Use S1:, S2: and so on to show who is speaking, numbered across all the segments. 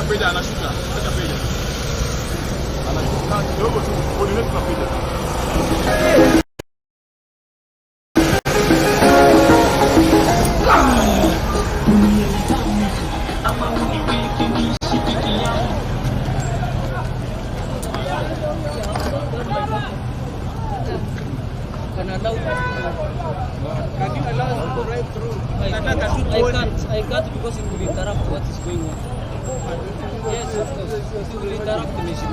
S1: peja anashuka. Acha peja. Anashuka kidogo tu coordinate na peja.
S2: I can't because it will interrupt what is going on. Yes, of course. It will interrupt the mission.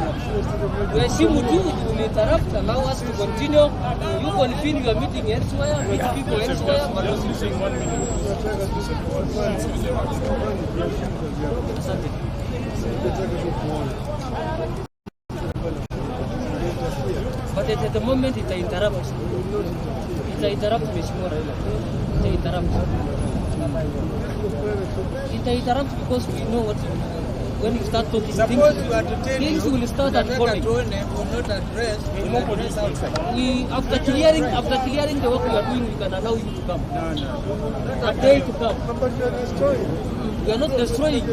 S2: We assume it will interrupt, allow us to continue. You confirm your meeting elsewhere, meet people elsewhere, but not using 1 minute. But at the moment it interrupts. It interrupts Mission Raila. It interrupts. It interrupts because we know what when you start talking, things will start unfolding. After clearing the work we are doing, we can allow you to come. A day to come. We are not destroying.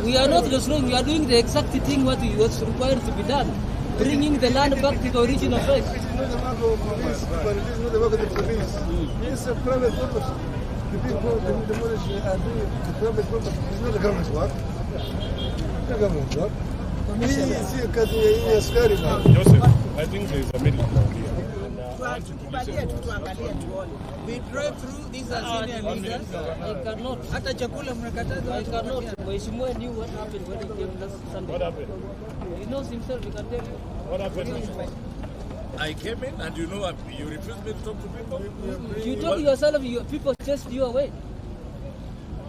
S2: We are not destroying. We are doing the exact thing what was required to be done. Bringing the land back to the original place.
S3: It is not the work of police, but it is not the work of the police. It's a private property. The people demolish are doing the private property. It's not the government's work. It's the government's work.
S1: Joseph, I think there is a middle ground here.
S4: We drive through these Azimio leaders.
S2: I cannot.
S4: Hata chakula mnakataza.
S2: I cannot. Mheshimiwa knew what happened when he came last Sunday.
S1: What happened?
S2: He knows himself, he can tell you.
S1: What happened? I came in and you know you refused me to talk to people?
S2: You told yourself people chased you away.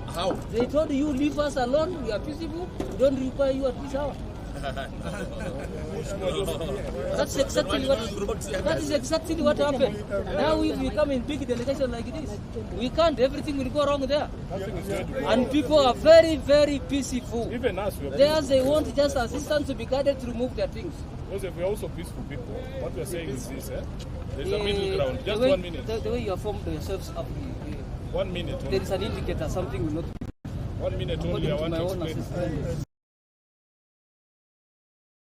S1: How?
S2: They told you leave us alone, we are peaceful, we don't require you at this hour. That's exactly what happened. Now if we come in big delegation like this, we can't, everything will go wrong there. And people are very, very peaceful.
S1: Even us,
S2: they want just assistance to be guided to remove their things.
S1: Joseph, we are also peaceful people. What we are saying is this, there's a middle ground. Just 1 minute.
S2: The way you have formed yourselves up,
S1: 1 minute.
S2: there is an indicator something will not be.
S1: 1 minute only, I want to explain.